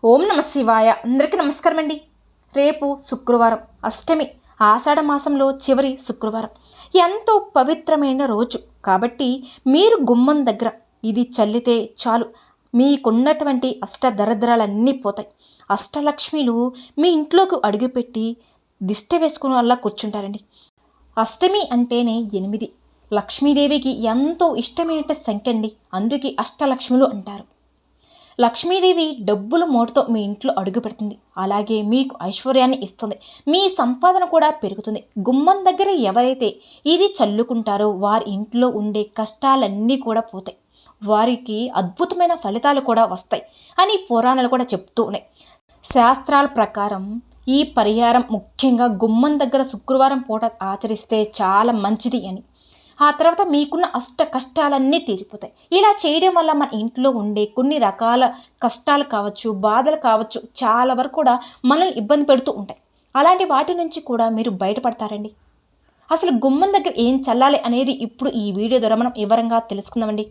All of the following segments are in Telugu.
ఓం నమ శివాయ. అందరికీ నమస్కారం అండి. రేపు శుక్రవారం, అష్టమి, ఆషాఢ మాసంలో చివరి శుక్రవారం. ఎంతో పవిత్రమైన రోజు కాబట్టి మీరు గుమ్మం దగ్గర ఇది చల్లితే చాలు, మీకున్నటువంటి అష్టదరిద్రాలన్నీ పోతాయి. అష్టలక్ష్మిలు మీ ఇంట్లోకి అడుగుపెట్టి దిష్టి వేసుకుని అలా కూర్చుంటారండి. అష్టమి అంటేనే 8. లక్ష్మీదేవికి ఎంతో ఇష్టమైన సంఖ్య అండి. అందుకే అష్టలక్ష్ములు అంటారు. లక్ష్మీదేవి డబ్బుల మూటతో మీ ఇంట్లో అడుగు పెడుతుంది. అలాగే మీకు ఐశ్వర్యాన్ని ఇస్తుంది. మీ సంపాదన కూడా పెరుగుతుంది. గుమ్మం దగ్గర ఎవరైతే ఇది చల్లుకుంటారో వారి ఇంట్లో ఉండే కష్టాలన్నీ కూడా పోతాయి. వారికి అద్భుతమైన ఫలితాలు కూడా వస్తాయి అని పురాణాలు కూడా చెప్తూ ఉన్నాయి. శాస్త్రాల ప్రకారం ఈ పరిహారం ముఖ్యంగా గుమ్మం దగ్గర శుక్రవారం పూట ఆచరిస్తే చాలా మంచిది అని. ఆ తర్వాత మీకున్న కష్టాలన్నీ తీరిపోతాయి. ఇలా చేయడం వల్ల మన ఇంట్లో ఉండే కొన్ని రకాల కష్టాలు కావచ్చు, బాధలు కావచ్చు, చాలా వరకు కూడా మనల్ని ఇబ్బంది పెడుతూ ఉంటాయి. అలాంటి వాటి నుంచి కూడా మీరు బయటపడతారండి. అసలు గుమ్మం దగ్గర ఏం చల్లాలి అనేది ఇప్పుడు ఈ వీడియో ద్వారా మనం వివరంగా తెలుసుకుందామండి.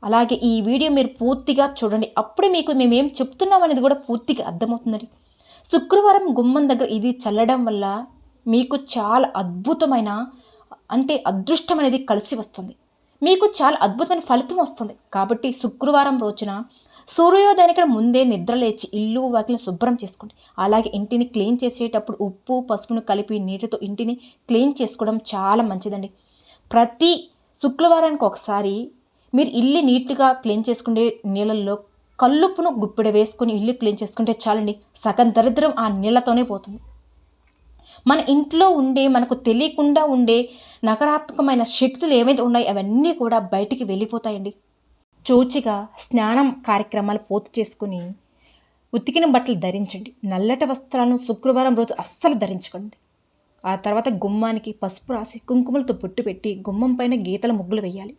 అలాగే ఈ వీడియో మీరు పూర్తిగా చూడండి. అప్పుడే మీకు మేమేం చెప్తున్నాం అనేది కూడా పూర్తిగా అర్థమవుతుందండి. శుక్రవారం గుమ్మం దగ్గర ఇది చల్లడం వల్ల మీకు చాలా అద్భుతమైన అదృష్టం అనేది కలిసి వస్తుంది. మీకు చాలా అద్భుతమైన ఫలితం వస్తుంది. కాబట్టి శుక్రవారం రోజున సూర్యోదయానికి ముందే నిద్ర లేచి ఇల్లు వాకిలి శుభ్రం చేసుకోండి. అలాగే ఇంటిని క్లీన్ చేసేటప్పుడు ఉప్పు పసుపును కలిపి నీటితో ఇంటిని క్లీన్ చేసుకోవడం చాలా మంచిదండి. ప్రతి శుక్రవారానికి ఒకసారి మీరు ఇల్లు నీట్గా క్లీన్ చేసుకునే నీళ్ళల్లో కల్లుప్పును గుప్పెడ వేసుకుని ఇల్లు క్లీన్ చేసుకుంటే చాలండి. సగం దరిద్రం ఆ నీళ్ళతోనే పోతుంది. మన ఇంట్లో ఉండే మనకు తెలియకుండా ఉండే నకారాత్మకమైన శక్తులు ఏవైతే ఉన్నాయో అవన్నీ కూడా బయటికి వెళ్ళిపోతాయండి. చూచిగా స్నానం కార్యక్రమాలు పూర్తి చేసుకుని ఉతికిన బట్టలు ధరించండి. నల్లటి వస్త్రాలను శుక్రవారం రోజు అస్సలు ధరించకండి. ఆ తర్వాత గుమ్మానికి పసుపు రాసి కుంకుమలతో బొట్టు పెట్టి గుమ్మం పైన గీతల ముగ్గులు వేయాలి.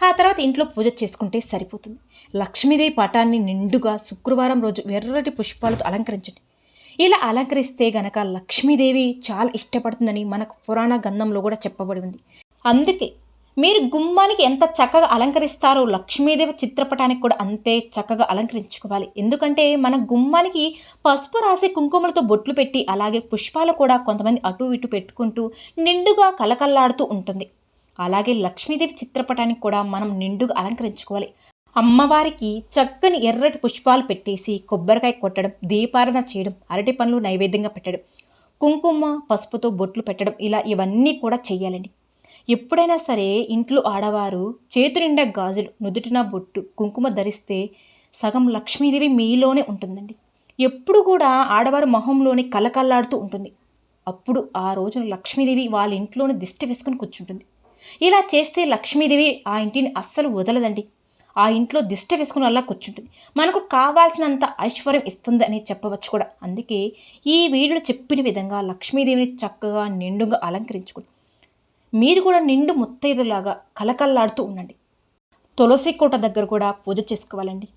ఆ తర్వాత ఇంట్లో పూజ చేసుకుంటే సరిపోతుంది. లక్ష్మీదేవి పటాన్ని నిండుగా శుక్రవారం రోజు ఎర్రటి పుష్పాలతో అలంకరించండి. ఇలా అలంకరిస్తే గనక లక్ష్మీదేవి చాలా ఇష్టపడుతుందని మనకు పురాణ గ్రంథంలో కూడా చెప్పబడి ఉంది. అందుకే మీరు గుమ్మానికి ఎంత చక్కగా అలంకరిస్తారో లక్ష్మీదేవి చిత్రపటానికి కూడా అంతే చక్కగా అలంకరించుకోవాలి. ఎందుకంటే మన గుమ్మానికి పసుపు రాసి కుంకుమలతో బొట్లు పెట్టి అలాగే పుష్పాలు కూడా కొంతమంది అటు ఇటు పెట్టుకుంటూ నిండుగా కలకల్లాడుతూ ఉంటుంది. అలాగే లక్ష్మీదేవి చిత్రపటానికి కూడా మనం నిండుగా అలంకరించుకోవాలి. అమ్మవారికి చక్కని ఎర్రటి పుష్పాలు పెట్టేసి కొబ్బరికాయ కొట్టడం, దీపారాధన చేయడం, అరటి పండ్లు నైవేద్యంగా పెట్టడం, కుంకుమ పసుపుతో బొట్లు పెట్టడం, ఇవన్నీ కూడా చెయ్యాలండి. ఎప్పుడైనా సరే ఇంట్లో ఆడవారు చేతు నిండా గాజులు, నుదుటిన బొట్టు, కుంకుమ ధరిస్తే సగం లక్ష్మీదేవి మీలోనే ఉంటుందండి. ఎప్పుడు కూడా ఆడవారు మొహంలోని కలకల్లాడుతూ ఉంటుంది. అప్పుడు ఆ రోజున లక్ష్మీదేవి వాళ్ళ ఇంట్లోనే దిష్టి వేసుకొని కూర్చుంటుంది. ఇలా చేస్తే లక్ష్మీదేవి ఆ ఇంటిని అస్సలు వదలదండి. ఆ ఇంట్లో దిష్టి వేసుకుని అలా కూర్చుంటుంది. మనకు కావాల్సినంత ఐశ్వర్యం ఇస్తుంది అని చెప్పవచ్చు కూడా. అందుకే ఈ వీడియోలో చెప్పిన విధంగా లక్ష్మీదేవిని చక్కగా నిండుగా అలంకరించుకోండి. మీరు కూడా నిండు ముత్తైదులాగా కలకల్లాడుతూ ఉండండి. తులసి కోట దగ్గర కూడా పూజ చేసుకోవాలండి.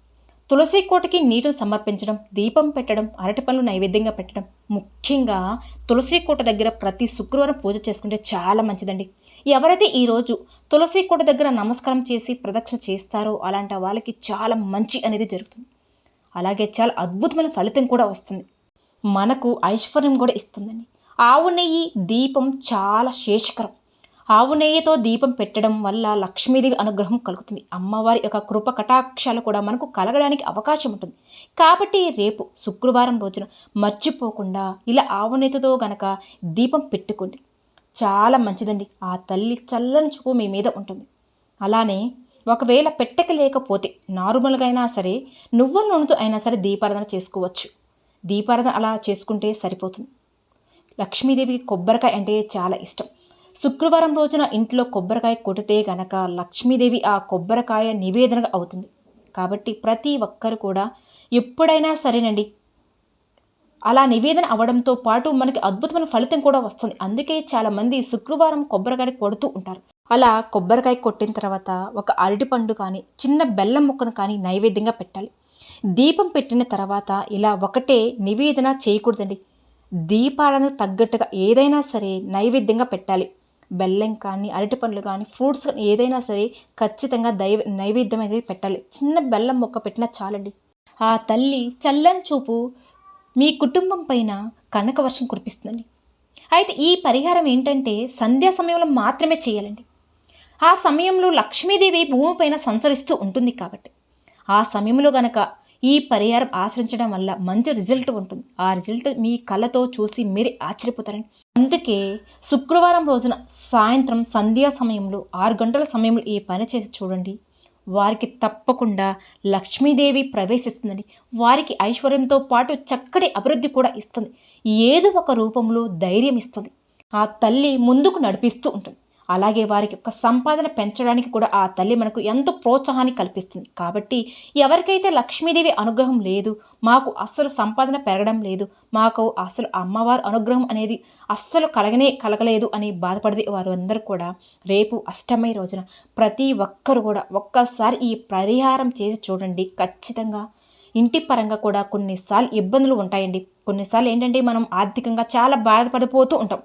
తులసి కోటకి నీటిని సమర్పించడం, దీపం పెట్టడం, అరటి పనులు నైవేద్యంగా పెట్టడం, ముఖ్యంగా తులసి కోట దగ్గర ప్రతి శుక్రవారం పూజ చేసుకుంటే చాలా మంచిదండి. ఎవరైతే ఈరోజు తులసి కోట దగ్గర నమస్కారం చేసి ప్రదక్షిణ చేస్తారో అలాంటి వాళ్ళకి చాలా మంచి అనేది జరుగుతుంది. అలాగే చాలా అద్భుతమైన ఫలితం కూడా వస్తుంది. మనకు ఐశ్వర్యం కూడా ఇస్తుందండి. ఆవు నెయ్యి దీపం చాలా శేషకరం. ఆవు నెయ్యితో దీపం పెట్టడం వల్ల లక్ష్మీదేవి అనుగ్రహం కలుగుతుంది. అమ్మవారి యొక్క కృప కటాక్షాలు కూడా మనకు కలగడానికి అవకాశం ఉంటుంది. కాబట్టి రేపు శుక్రవారం రోజున మర్చిపోకుండా ఇలా ఆవు నెయ్యితో గనక దీపం పెట్టుకోండి. చాలా మంచిదండి. ఆ తల్లి చల్లని చూపు మీ మీద ఉంటుంది. అలానే ఒకవేళ పెట్టక లేకపోతే నార్మల్గా అయినా సరే నువ్వుల నూనెతో అయినా సరే దీపారాధన చేసుకోవచ్చు. దీపారాధన అలా చేసుకుంటే సరిపోతుంది. లక్ష్మీదేవికి కొబ్బరికాయ అంటే చాలా ఇష్టం. శుక్రవారం రోజున ఇంట్లో కొబ్బరికాయ కొడితే గనక లక్ష్మీదేవి ఆ కొబ్బరికాయ నివేదనగా అవుతుంది. కాబట్టి ప్రతి ఒక్కరు కూడా ఎప్పుడైనా సరేనండి అలా నివేదన అవ్వడంతో పాటు మనకి అద్భుతమైన ఫలితం కూడా వస్తుంది. అందుకే చాలామంది శుక్రవారం కొబ్బరికాయ కొడుతూ ఉంటారు. అలా కొబ్బరికాయ కొట్టిన తర్వాత ఒక అరటిపండు కానీ చిన్న బెల్లం ముక్కను కానీ నైవేద్యంగా పెట్టాలి. దీపం పెట్టిన తర్వాత ఇలా ఒకటే నివేదన చేయకూడదండి. దీపాలను తగ్గట్టుగా ఏదైనా సరే నైవేద్యంగా పెట్టాలి. బెల్లం కానీ అరటి పండ్లు కానీ ఫ్రూట్స్ కానీ ఏదైనా సరే ఖచ్చితంగా నైవేద్యం అనేది పెట్టాలి. చిన్న బెల్లం ముక్క పెట్టినా చాలండి. ఆ తల్లి చల్లని చూపు మీ కుటుంబం పైన కనక వర్షం కురిపిస్తుందండి. అయితే ఈ పరిహారం ఏంటంటే సంధ్యా సమయంలో మాత్రమే చేయాలండి. ఆ సమయంలో లక్ష్మీదేవి భూమిపైన సంచరిస్తూ ఉంటుంది కాబట్టి ఆ సమయంలో గనక ఈ పరిహారం ఆచరించడం వల్ల మంచి రిజల్ట్ ఉంటుంది. ఆ రిజల్ట్ మీ కళ్ళతో చూసి మీరే ఆశ్చర్యపోతారండి. అందుకే శుక్రవారం రోజున సాయంత్రం సంధ్యా సమయంలో 6 గంటల సమయంలో ఈ పని చేసి చూడండి. వారికి తప్పకుండా లక్ష్మీదేవి ప్రవేశిస్తుందండి. వారికి ఐశ్వర్యంతో పాటు చక్కటి అభివృద్ధి కూడా ఇస్తుంది. ఏదో ఒక రూపంలో ధైర్యం ఇస్తుంది. ఆ తల్లి ముందుకు నడిపిస్తూ ఉంటుంది. అలాగే వారికి యొక్క సంపాదన పెంచడానికి కూడా ఆ తల్లి మనకు ఎంతో ప్రోత్సాహాన్ని కల్పిస్తుంది. కాబట్టి ఎవరికైతే లక్ష్మీదేవి అనుగ్రహం లేదు, మాకు అస్సలు సంపాదన పెరగడం లేదు, మాకు అసలు అమ్మవారి అనుగ్రహం అనేది అస్సలు కలగలేదు అని బాధపడితే వారు అందరూ కూడా రేపు అష్టమి రోజున ప్రతి ఒక్కరు కూడా ఒక్కసారి ఈ పరిహారం చేసి చూడండి. ఖచ్చితంగా ఇంటి పరంగా కూడా కొన్నిసార్లు ఇబ్బందులు ఉంటాయండి. కొన్నిసార్లు ఏంటంటే మనం ఆర్థికంగా చాలా బాధపడిపోతూ ఉంటాం.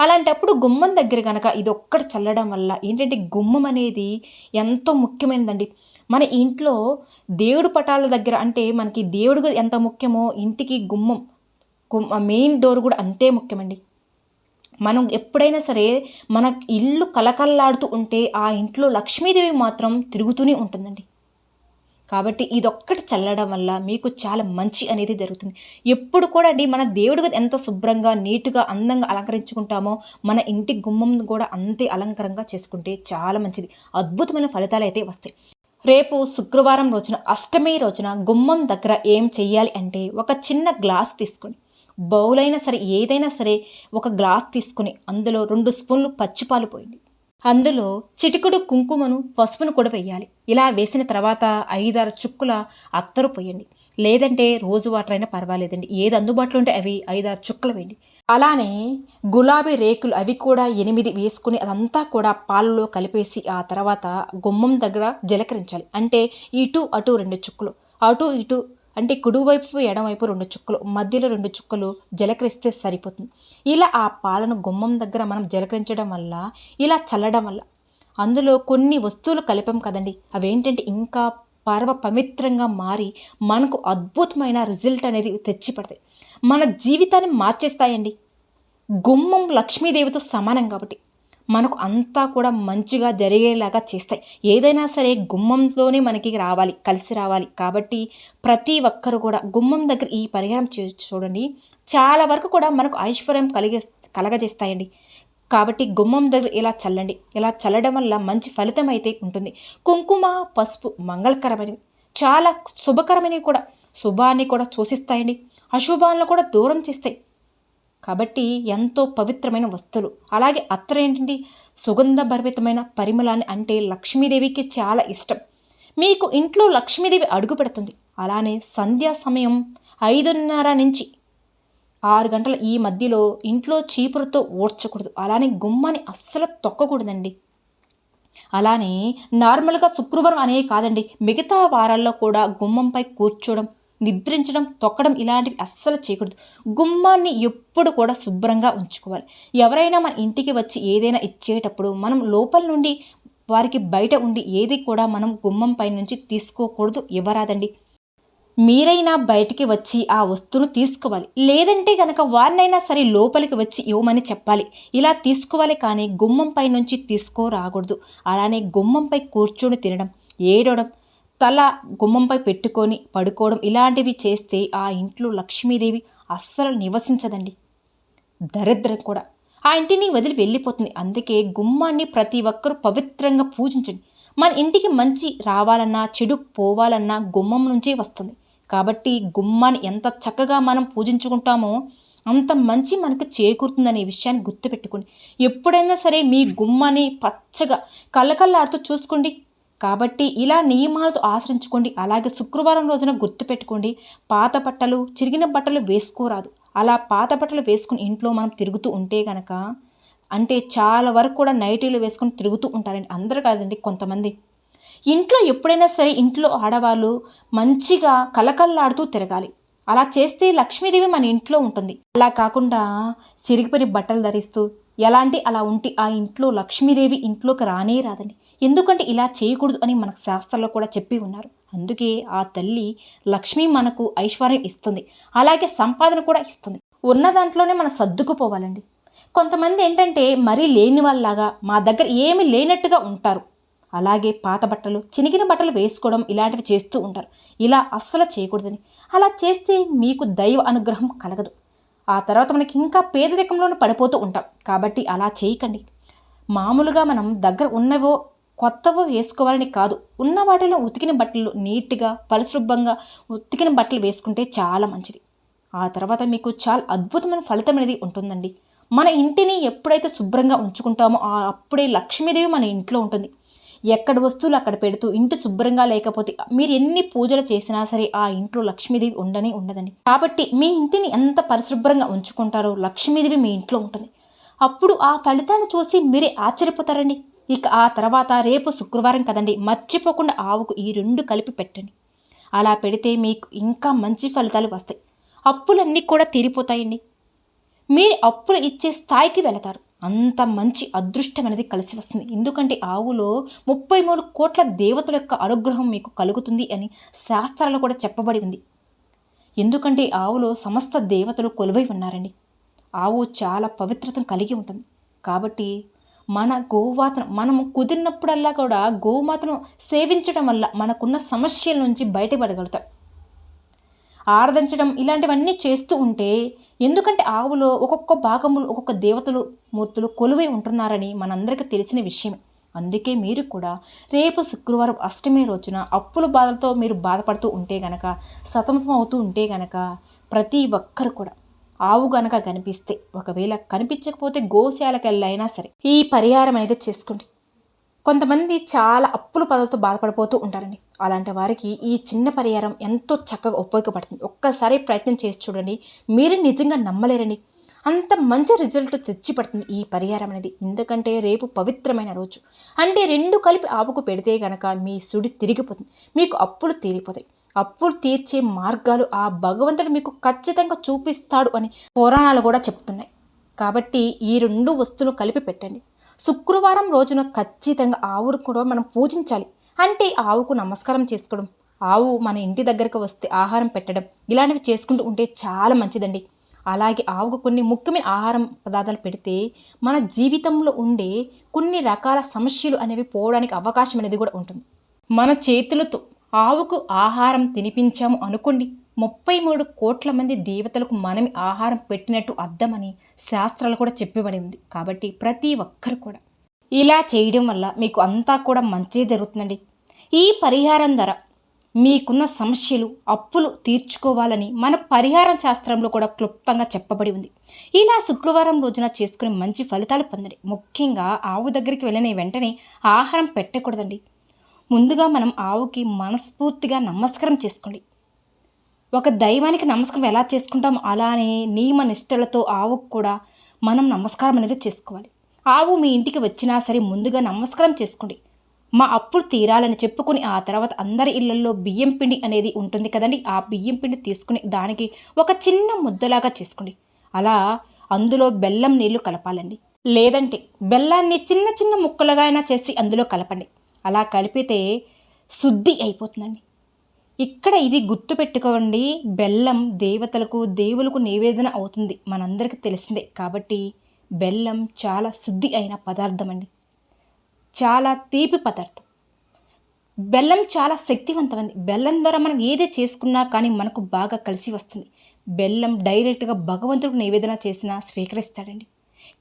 అలాంటప్పుడు గుమ్మం దగ్గర కనుక ఇది ఒక్కటి చల్లడం వల్ల ఏంటంటే గుమ్మం అనేది ఎంతో ముఖ్యమైనదండి. మన ఇంట్లో దేవుడు పటాల దగ్గర అంటే మనకి దేవుడు ఎంత ముఖ్యమో ఇంటికి గుమ్మం మెయిన్ డోర్ కూడా అంతే ముఖ్యమండి. మనం ఎప్పుడైనా సరే మన ఇల్లు కలకల్లాడుతూ ఉంటే ఆ ఇంట్లో లక్ష్మీదేవి మాత్రం తిరుగుతూనే ఉంటుందండి. కాబట్టి ఇదొక్కటి చల్లడం వల్ల మీకు చాలా మంచి అనేది జరుగుతుంది. ఎప్పుడు కూడా అండి మన దేవుడికి ఎంత శుభ్రంగా నీట్గా అందంగా అలంకరించుకుంటామో మన ఇంటి గుమ్మం కూడా అంతే అలంకరంగా చేసుకుంటే చాలా మంచిది. అద్భుతమైన ఫలితాలు అయితే వస్తాయి. రేపు శుక్రవారం రోజున అష్టమి రోజున గుమ్మం దగ్గర ఏం చెయ్యాలి అంటే ఒక చిన్న గ్లాస్ తీసుకొని బౌల్ అయినా సరే ఏదైనా సరే ఒక గ్లాస్ తీసుకొని అందులో 2 స్పూన్లు పచ్చిపాలు పోయండి. అందులో చిటికుడు కుంకుమను పసుపును కూడా వేయాలి. ఇలా వేసిన తర్వాత 5-6 చుక్కుల అత్తరు పోయండి. లేదంటే రోజు వాటర్ అయినా పర్వాలేదండి. ఏది అందుబాటులో ఉంటే అవి 5-6 చుక్కలు వేయండి. అలానే గులాబీ రేకులు అవి కూడా 8 వేసుకుని అదంతా కూడా పాలలో కలిపేసి ఆ తర్వాత గుమ్మం దగ్గర జలకరించాలి. అంటే ఇటు అటు 2 చుక్కలు, అటు ఇటు అంటే కుడివైపు ఎడమవైపు 2 చుక్కలు, మధ్యలో 2 చుక్కలు జలకరిస్తే సరిపోతుంది. ఇలా ఆ పాలను గుమ్మం దగ్గర మనం జలకరించడం వల్ల, ఇలా చల్లడం వల్ల అందులో కొన్ని వస్తువులు కలిపాం కదండి, అవేంటంటే ఇంకా పవిత్రంగా మారి మనకు అద్భుతమైన రిజల్ట్ అనేది తెచ్చి పడతాయి. మన జీవితాన్ని మార్చేస్తాయండి. గుమ్మం లక్ష్మీదేవితో సమానం కాబట్టి మనకు అంతా కూడా మంచిగా జరిగేలాగా చేస్తాయి. ఏదైనా సరే గుమ్మంలోనే మనకి రావాలి, కలిసి రావాలి. కాబట్టి ప్రతి ఒక్కరు కూడా గుమ్మం దగ్గర ఈ పరిహారం చూడండి. చాలా వరకు కూడా మనకు ఐశ్వర్యం కలగజేస్తాయండి. కాబట్టి గుమ్మం దగ్గర ఇలా చల్లండి. ఇలా చల్లడం వల్ల మంచి ఫలితం అయితే ఉంటుంది. కుంకుమ, పసుపు మంగళకరమైనవి, చాలా శుభకరమైనవి కూడా, శుభాన్ని కూడా సూచిస్తాయండి, అశుభాలను కూడా దూరం చేస్తాయి. కాబట్టి ఎంతో పవిత్రమైన వస్తువులు. అలాగే అత్తరు ఏంటంటే సుగంధభరితమైన పరిమళాన్ని, అంటే లక్ష్మీదేవికి చాలా ఇష్టం. మీకు ఇంట్లో లక్ష్మీదేవి అడుగు పెడుతుంది. అలానే సంధ్యా సమయం 5:30 నుంచి 6 గంటల ఈ మధ్యలో ఇంట్లో చీపురుతో ఊడ్చకూడదు. అలానే గుమ్మాన్ని అస్సలు తొక్కకూడదండి. అలానే నార్మల్గా శుక్రవారం అనే కాదండి, మిగతా వారాల్లో కూడా గుమ్మంపై కూర్చోవడం, నిద్రించడం, తొక్కడం ఇలాంటివి అస్సలు చేయకూడదు. గుమ్మాన్ని ఎప్పుడు కూడా శుభ్రంగా ఉంచుకోవాలి. ఎవరైనా మన ఇంటికి వచ్చి ఏదైనా ఇచ్చేటప్పుడు మనం లోపల నుండి వారికి బయట ఉండి ఏది కూడా మనం గుమ్మం పై నుంచి తీసుకోకూడదు, ఇవ్వరాదండి. మీరైనా బయటికి వచ్చి ఆ వస్తువును తీసుకోవాలి. లేదంటే కనుక వారినైనా సరే లోపలికి వచ్చి ఇవ్వమని చెప్పాలి. ఇలా తీసుకోవాలి, కానీ గుమ్మంపై నుంచి తీసుకోరాకూడదు. అలానే గుమ్మంపై కూర్చొని తినడం, ఏడవడం, తల గుమ్మంపై పెట్టుకొని పడుకోవడం ఇలాంటివి చేస్తే ఆ ఇంట్లో లక్ష్మీదేవి అస్సలు నివసించదండి. దరిద్రం కూడా ఆ ఇంటిని వదిలి వెళ్ళిపోతుంది. అందుకే గుమ్మాన్ని ప్రతి ఒక్కరూ పవిత్రంగా పూజించండి. మన ఇంటికి మంచి రావాలన్నా, చెడు పోవాలన్నా గుమ్మం నుంచే వస్తుంది. కాబట్టి గుమ్మాన్ని ఎంత చక్కగా మనం పూజించుకుంటామో అంత మంచి మనకు చేకూరుతుందనే విషయాన్ని గుర్తుపెట్టుకోండి. ఎప్పుడైనా సరే మీ గుమ్మాన్ని పచ్చగా కళ్ళకళ్ళాడుతూ చూసుకోండి. కాబట్టి ఇలా నియమాలతో ఆచరించుకోండి. అలాగే శుక్రవారం రోజున గుర్తుపెట్టుకోండి, పాత బట్టలు, చిరిగిన బట్టలు వేసుకోరాదు. అలా పాత బట్టలు వేసుకుని ఇంట్లో మనం తిరుగుతూ ఉంటే కనుక, అంటే చాలా వరకు కూడా నైటీలు వేసుకొని తిరుగుతూ ఉంటారండి. అందరూ కాదండి, కొంతమంది. ఇంట్లో ఎప్పుడైనా సరే ఇంట్లో ఆడవాళ్ళు మంచిగా కలకల్లాడుతూ తిరగాలి. అలా చేస్తే లక్ష్మీదేవి మన ఇంట్లో ఉంటుంది. అలా కాకుండా చిరిగిపోయిన బట్టలు ధరిస్తూ అలా ఉంటే ఆ ఇంట్లో లక్ష్మీదేవి ఇంట్లోకి రానే రాదండి. ఎందుకంటే ఇలా చేయకూడదు అని మనకు శాస్త్రాల్లో కూడా చెప్పి ఉన్నారు. అందుకే ఆ తల్లి లక్ష్మి మనకు ఐశ్వర్యం ఇస్తుంది, అలాగే సంపాదన కూడా ఇస్తుంది. ఉన్న దాంట్లోనే మనం సర్దుకుపోవాలండి. కొంతమంది ఏంటంటే మరీ లేని వాళ్ళలాగా మా దగ్గర ఏమీ లేనట్టుగా ఉంటారు. అలాగే పాత బట్టలు, చినిగిన బట్టలు వేసుకోవడం ఇలాంటివి చేస్తూ ఉంటారు. ఇలా అస్సలు చేయకూడదని. అలా చేస్తే మీకు దైవ అనుగ్రహం కలగదు. ఆ తర్వాత మనకి ఇంకా పేదరికంలోనే పడిపోతూ ఉంటాం. కాబట్టి అలా చేయకండి. మామూలుగా మనం దగ్గర ఉన్నవో కొత్తవో వేసుకోవాలని కాదు, ఉన్న వాటిలో ఉతికిన బట్టలు నీట్గా పరిశుభ్రంగా ఉతికిన బట్టలు వేసుకుంటే చాలా మంచిది. ఆ తర్వాత మీకు చాలా అద్భుతమైన ఫలితం అనేది ఉంటుందండి. మన ఇంటిని ఎప్పుడైతే శుభ్రంగా ఉంచుకుంటామో అప్పుడే లక్ష్మీదేవి మన ఇంట్లో ఉంటుంది. ఎక్కడ వస్తువులు అక్కడ పెడుతూ ఇంటి శుభ్రంగా లేకపోతే మీరు ఎన్ని పూజలు చేసినా సరే ఆ ఇంట్లో లక్ష్మీదేవి ఉండదండి. కాబట్టి మీ ఇంటిని ఎంత పరిశుభ్రంగా ఉంచుకుంటారో లక్ష్మీదేవి మీ ఇంట్లో ఉంటుంది. అప్పుడు ఆ ఫలితాన్ని చూసి మీరే ఆశ్చర్యపోతారండి. ఇక ఆ తర్వాత రేపు శుక్రవారం కదండి, మర్చిపోకుండా ఆవుకు ఈ 2 కలిపి పెట్టండి. అలా పెడితే మీకు ఇంకా మంచి ఫలితాలు వస్తాయి. అప్పులన్నీ కూడా తీరిపోతాయండి. మీరు అప్పులు ఇచ్చే స్థాయికి వెళతారు. అంత మంచి అదృష్టం అనేది కలిసి వస్తుంది. ఎందుకంటే ఆవులో 33 కోట్ల దేవతల యొక్క అనుగ్రహం మీకు కలుగుతుంది అని శాస్త్రాలు కూడా చెప్పబడి ఉంది. ఎందుకంటే ఆవులో సమస్త దేవతలు కొలువై ఉన్నారండి. ఆవు చాలా పవిత్రతను కలిగి ఉంటుంది. కాబట్టి మన గోమాతను మనము కుదిరినప్పుడల్లా కూడా గోమాతను సేవించడం వల్ల మనకున్న సమస్యల నుంచి బయటపడగలుగుతాం. ఆరాధించడం ఇలాంటివన్నీ చేస్తూ ఉంటే, ఎందుకంటే ఆవులో ఒక్కొక్క భాగములు ఒక్కొక్క దేవతలు మూర్తులు కొలువై ఉంటున్నారని మనందరికీ తెలిసిన విషయమే. అందుకే మీరు కూడా రేపు శుక్రవారం అష్టమి రోజున అప్పుల బాధలతో మీరు బాధపడుతూ ఉంటే గనక, సతమతం అవుతూ ఉంటే గనక, ప్రతి ఒక్కరు కూడా ఆవు గనక కనిపిస్తే, ఒకవేళ కనిపించకపోతే గోశాలకెళ్ళైనా సరే ఈ పరిహారం అనేది చేసుకోండి. కొంతమంది చాలా అప్పుల బాధలతో బాధపడిపోతూ ఉంటారండి. అలాంటి వారికి ఈ చిన్న పరిహారం ఎంతో చక్కగా ఉపయోగపడుతుంది. ఒక్కసారి ప్రయత్నం చేసి చూడండి, మీరు నిజంగా నమ్మలేరండి. అంత మంచి రిజల్ట్ తెచ్చి పడుతుంది ఈ పరిహారం అనేది. ఎందుకంటే రేపు పవిత్రమైన రోజు. అంటే 2 కలిపి ఆవుకు పెడితే గనక మీ సుడి తిరిగిపోతుంది, మీకు అప్పులు తీరిపోతాయి. అప్పులు తీర్చే మార్గాలు ఆ భగవంతుడు మీకు ఖచ్చితంగా చూపిస్తాడు అని పురాణాలు కూడా చెప్తున్నాయి. కాబట్టి ఈ 2 వస్తువులు కలిపి పెట్టండి. శుక్రవారం రోజున ఖచ్చితంగా ఆవును కూడా మనం పూజించాలి. అంటే ఆవుకు నమస్కారం చేసుకోవడం, ఆవు మన ఇంటి దగ్గరకు వస్తే ఆహారం పెట్టడం, ఇలాంటివి చేసుకుంటూ ఉంటే చాలా మంచిదండి. అలాగే ఆవుకు కొన్ని ముఖ్యమైన ఆహారం పదార్థాలు పెడితే మన జీవితంలో ఉండే కొన్ని రకాల సమస్యలు అనేవి పోవడానికి అవకాశం అనేది కూడా ఉంటుంది. మన చేతులతో ఆవుకు ఆహారం తినిపించాము అనుకోండి, 33 కోట్ల మంది దేవతలకు మనమే ఆహారం పెట్టినట్టు అర్థమని శాస్త్రాలు కూడా చెప్పబడి ఉంది. కాబట్టి ప్రతి ఒక్కరు కూడా ఇలా చేయడం వల్ల మీకు అంతా కూడా మంచి జరుగుతుందండి. ఈ పరిహారం ద్వారా మీకున్న సమస్యలు అప్పులు తీర్చుకోవాలని మన పరిహార శాస్త్రంలో కూడా క్లుప్తంగా చెప్పబడి ఉంది. ఇలా శుక్రవారం రోజున చేసుకుని మంచి ఫలితాలు పొందండి. ముఖ్యంగా ఆవు దగ్గరికి వెళ్ళిన వెంటనే ఆహారం పెట్టకూడదండి. ముందుగా మనం ఆవుకి మనస్ఫూర్తిగా నమస్కారం చేసుకోండి. ఒక దైవానికి నమస్కారం ఎలా చేసుకుంటామో అలానే నియమ నిష్టలతో ఆవుకు కూడా మనం నమస్కారం అనేది చేసుకోవాలి. ఆవు మీ ఇంటికి వచ్చినా సరే ముందుగా నమస్కారం చేసుకోండి. మా అప్పులు తీరాలని చెప్పుకొని ఆ తర్వాత అందరి ఇళ్లలో బియ్యం పిండి అనేది ఉంటుంది కదండి, ఆ బియ్యం పిండి తీసుకుని దానికి ఒక చిన్న ముద్దలాగా చేసుకోండి. అలా అందులో బెల్లం నీళ్లు కలపాలండి. లేదంటే బెల్లాన్ని చిన్న చిన్న ముక్కలుగా అయినా చేసి అందులో కలపండి. అలా కలిపితే శుద్ధి అయిపోతుందండి. ఇక్కడ ఇది గుర్తుపెట్టుకోండి, బెల్లం దేవతలకు దేవులకు నివేదన అవుతుంది, మనందరికీ తెలిసిందే. కాబట్టి బెల్లం చాలా శుద్ధి అయిన పదార్థం అండి, చాలా తీపి పదార్థం. బెల్లం చాలా శక్తివంతమైంది. బెల్లం ద్వారా మనం ఏది చేసుకున్నా కానీ మనకు బాగా కలిసి వస్తుంది. బెల్లం డైరెక్ట్గా భగవంతుడికి నివేదన చేసినా స్వీకరిస్తాడండి.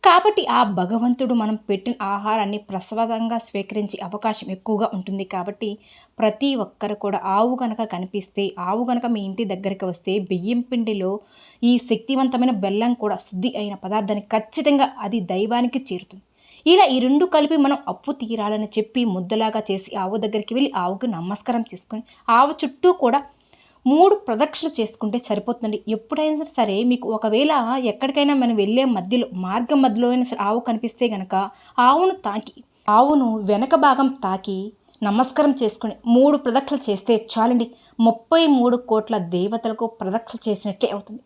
కాబట్టి ఆ భగవంతుడు మనం పెట్టిన ఆహారాన్ని ప్రసాదంగా స్వీకరించే అవకాశం ఎక్కువగా ఉంటుంది. కాబట్టి ప్రతి ఒక్కరు కూడా ఆవు కనుక కనిపిస్తే, ఆవు కనుక మీ ఇంటి దగ్గరికి వస్తే బియ్యం పిండిలో ఈ శక్తివంతమైన బెల్లం కూడా శుద్ధి అయిన పదార్థాన్ని ఖచ్చితంగా అది దైవానికి చేరుతుంది. ఇలా ఈ 2 కలిపి మనం అప్పు తీరాలని చెప్పి ముద్దలాగా చేసి ఆవు దగ్గరికి వెళ్ళి ఆవుకు నమస్కారం చేసుకొని ఆవు చుట్టూ కూడా 3 ప్రదక్షిణలు చేసుకుంటే సరిపోతుందండి. ఎప్పుడైనా సరే మీకు ఒకవేళ ఎక్కడికైనా మనం వెళ్ళే మార్గం మధ్యలో అయినా సరే ఆవు కనిపిస్తే గనక ఆవును వెనక భాగం తాకి నమస్కారం చేసుకుని 3 ప్రదక్షిణలు చేస్తే చాలండి. 33 కోట్ల దేవతలకు ప్రదక్షిణ చేసినట్లే అవుతుంది.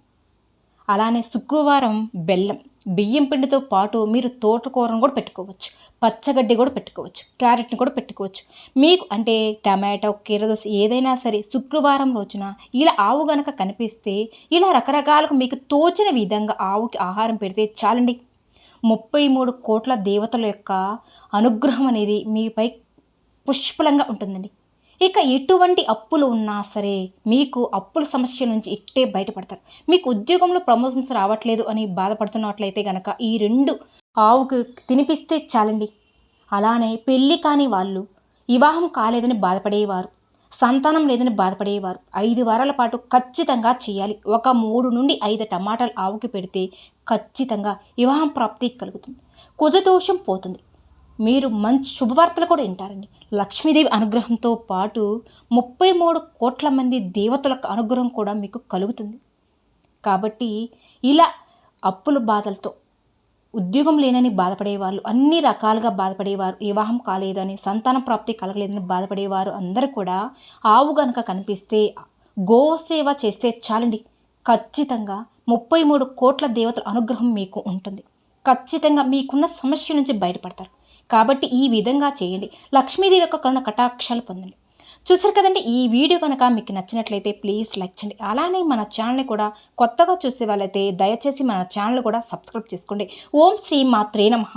అలానే శుక్రవారం బెల్లం బియ్యం పిండితో పాటు మీరు తోటకూరను కూడా పెట్టుకోవచ్చు, పచ్చగడ్డి కూడా పెట్టుకోవచ్చు, క్యారెట్ని కూడా పెట్టుకోవచ్చు. మీకు అంటే టమాటో, కీరదోస ఏదైనా సరే శుక్రవారం రోజున ఇలా ఆవు గనక కనిపిస్తే ఇలా రకరకాలుగా మీకు తోచిన విధంగా ఆవుకి ఆహారం పెడితే చాలండి. 33 కోట్ల దేవతల యొక్క అనుగ్రహం అనేది మీపై పుష్కలంగా ఉంటుందండి. ఇక ఎటువంటి అప్పులు ఉన్నా సరే మీకు అప్పుల సమస్య నుంచి ఇట్టే బయటపడతారు. మీకు ఉద్యోగంలో ప్రమోషన్స్ రావట్లేదు అని బాధపడుతున్నట్లయితే గనక ఈ 2 ఆవుకు తినిపిస్తే చాలండి. అలానే పెళ్ళి కాని వాళ్ళు, వివాహం కాలేదని బాధపడేవారు, సంతానం లేదని బాధపడేవారు 5 వారాల పాటు ఖచ్చితంగా చేయాలి. ఒక 3 నుండి 5 టమాటాలు ఆవుకి పెడితే ఖచ్చితంగా వివాహం ప్రాప్తి కలుగుతుంది. కుజదోషం పోతుంది. మీరు మంచి శుభవార్తలు కూడా వింటారండి. లక్ష్మీదేవి అనుగ్రహంతో పాటు 33 కోట్ల మంది దేవతల అనుగ్రహం కూడా మీకు కలుగుతుంది. కాబట్టి ఇలా అప్పుల బాధలతో, ఉద్యోగం లేనని బాధపడేవాళ్ళు, అన్ని రకాలుగా బాధపడేవారు, వివాహం కాలేదని, సంతాన ప్రాప్తి కలగలేదని బాధపడేవారు అందరూ కూడా ఆవు గనక కనిపిస్తే గోసేవ చేస్తే చాలండి. ఖచ్చితంగా 33 కోట్ల దేవతల అనుగ్రహం మీకు ఉంటుంది. ఖచ్చితంగా మీకున్న సమస్య నుంచి బయటపడతారు. కాబట్టి ఈ విధంగా చేయండి. లక్ష్మీదేవి యొక్క కరుణ కటాక్షాలు పొందండి. చూసారు కదండి, ఈ వీడియో కనుక మీకు నచ్చినట్లయితే ప్లీజ్ లైక్ చేయండి. అలానే మన ఛానల్ని కూడా కొత్తగా చూసే వాళ్ళైతే దయచేసి మన ఛానల్ కూడా సబ్స్క్రైబ్ చేసుకోండి. ఓం శ్రీ మాత్రే నమః.